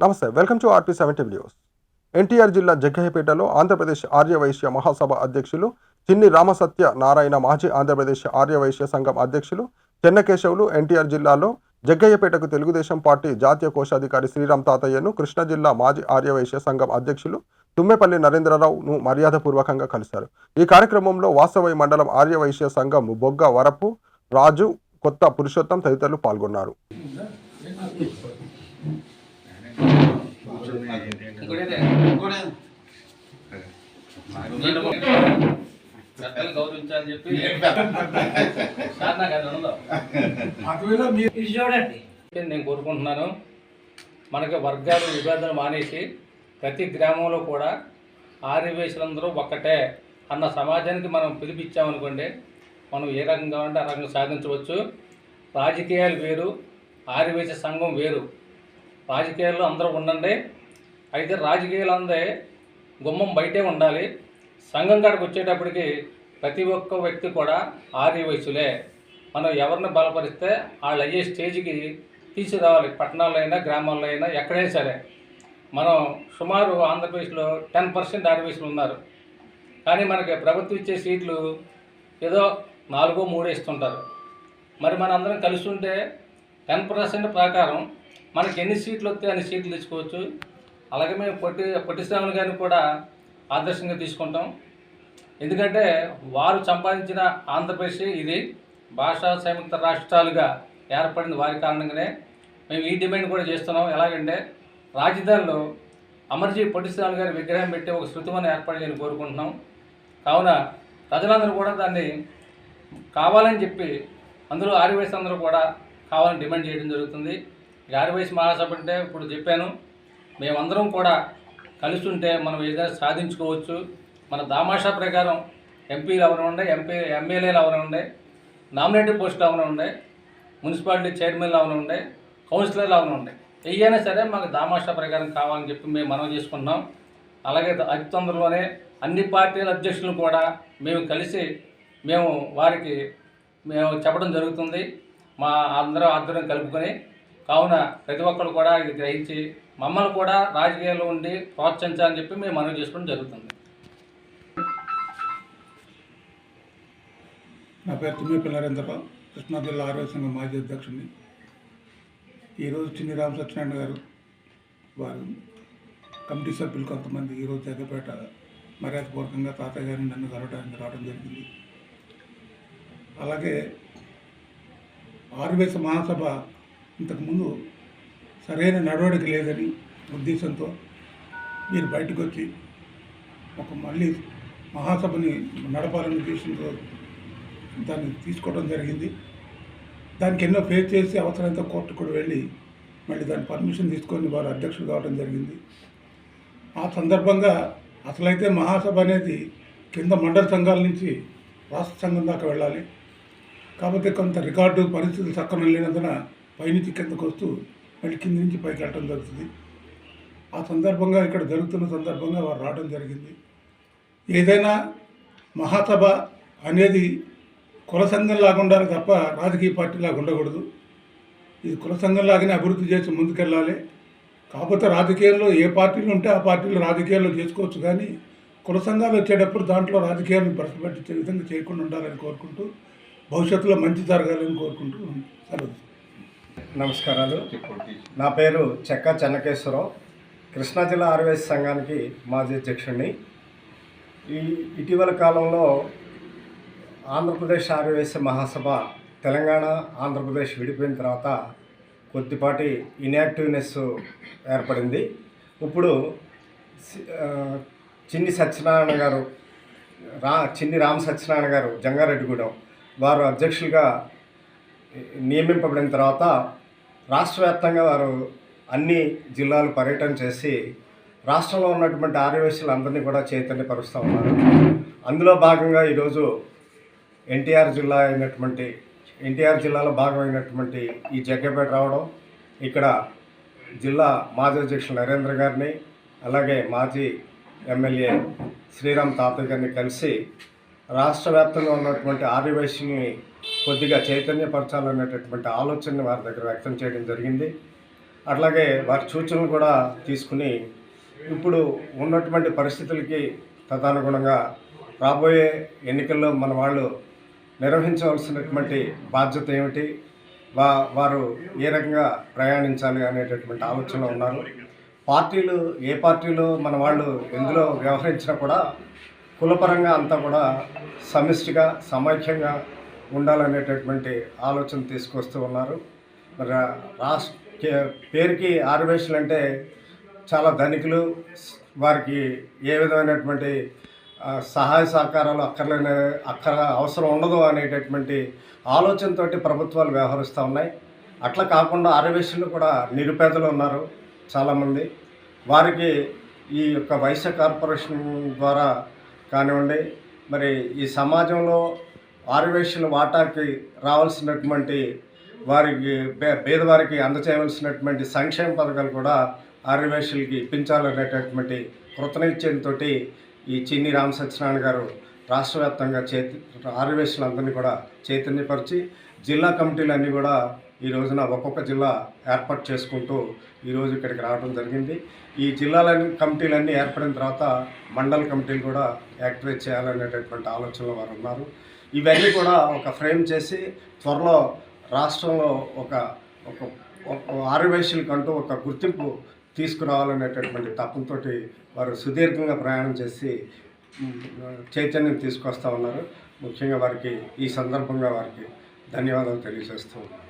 నమస్తే, welcome to RP70 news. NTR జిల్లా జగ్గయ్యపేటలో ఆంధ్రప్రదేశ్ ఆర్యవైశ్య మహాసభ అధ్యక్షులు చిన్ని రామసత్య నారాయణ, మాజీ ఆంధ్రప్రదేశ్ ఆర్యవైశ్య సంఘం అధ్యక్షులు చెన్నకేశవులు ఎన్టీఆర్ జిల్లాలో జగ్గయ్యపేటకు తెలుగుదేశం పార్టీ జాతీయ కోశాధికారి శ్రీరామ్ తాతయ్యను, కృష్ణా జిల్లా మాజీ ఆర్యవైశ్య సంఘం అధ్యక్షులు తుమ్మెపల్లి నరేంద్రరావును మర్యాదపూర్వకంగా కలిశారు. ఈ కార్యక్రమంలో వాసవై మండలం ఆర్యవైశ్య సంఘం బొగ్గ వరపు రాజు, కొత్త పురుషోత్తం తదితరులు పాల్గొన్నారు. గౌరవించాలని చెప్పి నేను కోరుకుంటున్నాను. మనకి వర్గాలు విభేదాలు మానేసి ప్రతి గ్రామంలో కూడా ఆర్యవైశ్యులందరూ ఒక్కటే అన్న సమాజానికి మనం పిలిపించామనుకోండి, మనం ఏ రకంగా ఉంటే ఆ రకంగా సాధించవచ్చు. రాజకీయాలు వేరు, ఆర్యవైశ్య సంఘం వేరు. రాజకీయాల్లో అందరూ ఉండండి, అయితే రాజకీయాలు అందే గుమ్మం బయటే ఉండాలి. సంఘం కాడికి వచ్చేటప్పటికి ప్రతి ఒక్క వ్యక్తి కూడా ఆర్యవైశ్యులే. మనం ఎవరిని బలపరిస్తే వాళ్ళు అయ్యే స్టేజ్కి తీసుకురావాలి. పట్టణాల్లో అయినా గ్రామాల్లో అయినా ఎక్కడైనా సరే. మనం సుమారు ఆంధ్రప్రదేశ్లో 10% ఆర్యవైశ్యులు ఉన్నారు, కానీ మనకి ప్రభుత్వం ఇచ్చే సీట్లు ఏదో 4-3 ఇస్తుంటారు. మరి మన అందరం కలిసి ఉంటే 10% ప్రకారం మనకి ఎన్ని సీట్లు వస్తే అన్ని సీట్లు తీసుకోవచ్చు. అలాగే మేము పొట్టి శ్రావణ్ గారిని కూడా ఆదర్శంగా తీసుకుంటాం. ఎందుకంటే వారు సంపాదించిన ఆంధ్రప్రదేశ్ ఇది భాషా సంయుక్త రాష్ట్రాలుగా ఏర్పడింది వారి కారణంగానే. మేము ఈ డిమాండ్ కూడా చేస్తున్నాం. ఎలాగంటే రాజధానిలో అమర్జీ పొట్టి శ్రావణ్ గారి విగ్రహం పెట్టి ఒక శృతివనం ఏర్పాటు చేయాలని కోరుకుంటున్నాం. కావున ప్రజలందరూ కూడా దాన్ని కావాలని చెప్పి అందులో ఆర్యవైశ్య అందరూ కూడా కావాలని డిమాండ్ చేయడం జరుగుతుంది. ఆర్యవైశ్య మహాసభ అంటే ఇప్పుడు చెప్పాను, మేమందరం కూడా కలిసి ఉంటే మనం ఏదైనా సాధించుకోవచ్చు. మన దామాషా ప్రకారం ఎంపీలు ఎవరు ఉండే, ఎమ్మెల్యేలు ఎవరు ఉండే, నామినేటెడ్ పోస్టులు ఎవరు ఉండే, మున్సిపాలిటీ చైర్మన్లు ఎవరు ఉండే, కౌన్సిలర్లు ఎవరు ఉండే, ఏయైనా సరే మాకు దామాషా ప్రకారం కావాలని చెప్పి మేము మనవి చేసుకుంటున్నాం. అలాగే అతి తొందరలోనే అన్ని పార్టీల అధ్యక్షులను కూడా మేము కలిసి వారికి చెప్పడం జరుగుతుంది. మా అందరూ ఆధ్వర్యం కలుపుకొని. కావున ప్రతి ఒక్కరు కూడా ఇది గ్రహించి మమ్మల్ని కూడా రాజకీయాల్లో ఉండి ప్రోత్సహించాలని చెప్పి మేము మనవి చేసుకోవడం జరుగుతుంది. నా పేరు తుమ్మెపల్లి నరేంద్రరావు, కృష్ణా జిల్లా ఆర్యవైశ్య సంఘం మాజీ అధ్యక్షుడిని. ఈరోజు చిన్ని రామ సత్యనారాయణ గారు వారు కమిటీ సభ్యులు కొంతమంది ఈరోజు జగ్గపేట మర్యాదపూర్వకంగా తాతయ్య గారిని నన్ను కలవడానికి రావడం జరిగింది. అలాగే ఆర్యవైశ్య మహాసభ ఇంతకుముందు సరైన నడవడిక లేదని ఉద్దేశంతో మీరు బయటకు వచ్చి మళ్ళీ మహాసభని నడపాలనే ఉద్దేశంతో దాన్ని తీసుకోవడం జరిగింది. దానికి ఎన్నో ఫేస్ చేసి అవసరమైతే కోర్టు కూడా వెళ్ళి మళ్ళీ దాని పర్మిషన్ తీసుకొని వారు అధ్యక్షులు కావడం జరిగింది. ఆ సందర్భంగా అసలైతే మహాసభ అనేది కింద మండల సంఘాల నుంచి రాష్ట్ర సంఘం దాకా వెళ్ళాలి. కాకపోతే కొంత రికార్డు పరిస్థితులు చక్కగా లేనందున పైనుంచి కిందకు వస్తూ మళ్ళీ కింద నుంచి పైకి వెళ్ళడం జరుగుతుంది. ఆ సందర్భంగా ఇక్కడ జరుగుతున్న సందర్భంగా వారు రావడం జరిగింది. ఏదైనా మహాసభ అనేది కుల సంఘంలాగా ఉండాలి తప్ప రాజకీయ పార్టీలాగా ఉండకూడదు. ఇది కుల సంఘంలాగానే అభివృద్ధి చేసి ముందుకెళ్ళాలి. కాకపోతే రాజకీయాల్లో ఏ పార్టీలు ఉంటే ఆ పార్టీలు రాజకీయాల్లో చేసుకోవచ్చు, కానీ కుల సంఘాలు వచ్చేటప్పుడు దాంట్లో రాజకీయాలను ప్రశ్నపెట్టించే విధంగా చేయకుండా ఉండాలని కోరుకుంటూ భవిష్యత్తులో మంచి జరగాలని కోరుకుంటూ సెలవు. నమస్కారాలు. నా పేరు చెక్క చెన్నకేశ్వరరావు, కృష్ణా జిల్లా ఆర్యవైశ్య సంఘానికి మాజీ అధ్యక్షుడిని. ఇటీవల కాలంలో ఆంధ్రప్రదేశ్ ఆర్యవైశ్య మహాసభ తెలంగాణ ఆంధ్రప్రదేశ్ విడిపోయిన తర్వాత కొద్దిపాటి ఇన్యాక్టివ్నెస్ ఏర్పడింది. ఇప్పుడు చిన్ని రామ సత్యనారాయణ గారు జంగారెడ్డిగూడెం వారు అధ్యక్షులుగా నియమింపబడిన తర్వాత రాష్ట్ర వ్యాప్తంగా వారు అన్ని జిల్లాలు పర్యటన చేసి రాష్ట్రంలో ఉన్నటువంటి ఆర్యవైశ్యులందరినీ కూడా చైతన్యపరుస్తూ ఉన్నారు. అందులో భాగంగా ఈరోజు ఎన్టీఆర్ జిల్లాలో భాగమైనటువంటి ఈ జగ్గపేట రావడం, ఇక్కడ జిల్లా మాజీ అధ్యక్షులు నరేంద్ర గారిని, అలాగే మాజీ ఎమ్మెల్యే శ్రీరామ్ తాతయ్య గారిని కలిసి రాష్ట్ర వ్యాప్తంగా ఉన్నటువంటి ఆర్యవైశ్యుని కొద్దిగా చైతన్యపరచాలనేటటువంటి ఆలోచనని వారి దగ్గర వ్యక్తం చేయడం జరిగింది. అట్లాగే వారి సూచనలు కూడా తీసుకుని ఇప్పుడు ఉన్నటువంటి పరిస్థితులకి తదనుగుణంగా రాబోయే ఎన్నికల్లో మన వాళ్ళు నిర్వహించవలసినటువంటి బాధ్యత ఏమిటి, వారు ఏ రకంగా ప్రయాణించాలి అనేటటువంటి ఆలోచనలో ఉన్నారు. పార్టీలు ఏ పార్టీలో మన వాళ్ళు ఎందులో వ్యవహరించినా కూడా కులపరంగా అంతా కూడా సమిష్టిగా సమైక్యంగా ఉండాలనేటటువంటి ఆలోచన తీసుకొస్తూ ఉన్నారు. మరి పేరుకి ఆర్యవైశ్యులు అంటే చాలా ధనికులు, వారికి ఏ విధమైనటువంటి సహాయ సహకారాలు అవసరం ఉండదు అనేటటువంటి ఆలోచనతోటి ప్రభుత్వాలు వ్యవహరిస్తూ ఉన్నాయి. అట్లా కాకుండా ఆర్యవైశ్యులు కూడా నిరుపేదలు ఉన్నారు చాలామంది. వారికి ఈ యొక్క వైశ్య కార్పొరేషన్ ద్వారా కానివ్వండి, మరి ఈ సమాజంలో ఆర్యవైశ్యుల వాటాకి రావాల్సినటువంటి వారికి పేదవారికి అందచేయవలసినటువంటి సంక్షేమ పథకాలు కూడా ఆర్యవైశ్యులకి ఇప్పించాలనేటటువంటి కృతనిశ్చయంతో ఈ చిన్ని రామ సత్యనారాయణ గారు రాష్ట్ర వ్యాప్తంగా ఆర్యవైశ్యులందరినీ కూడా చైతన్యపరిచి జిల్లా కమిటీలన్నీ కూడా ఈ రోజున ఒక్కొక్క జిల్లా ఏర్పాటు చేసుకుంటూ ఈరోజు ఇక్కడికి రావడం జరిగింది. ఈ జిల్లాలన్నీ కమిటీలన్నీ ఏర్పడిన తర్వాత మండల కమిటీలు కూడా యాక్టివేట్ చేయాలనేటటువంటి ఆలోచనలో వారు ఉన్నారు. ఇవన్నీ కూడా ఒక ఫ్రేమ్ చేసి త్వరలో రాష్ట్రంలో ఒక ఆర్యవైశ్యులకంటూ ఒక గుర్తింపు తీసుకురావాలనేటటువంటి తపంతో వారు సుదీర్ఘంగా ప్రయాణం చేసి చైతన్యం తీసుకొస్తూ ఉన్నారు. ముఖ్యంగా వారికి ఈ సందర్భంగా వారికి ధన్యవాదాలు తెలియజేస్తూ ఉన్నాను.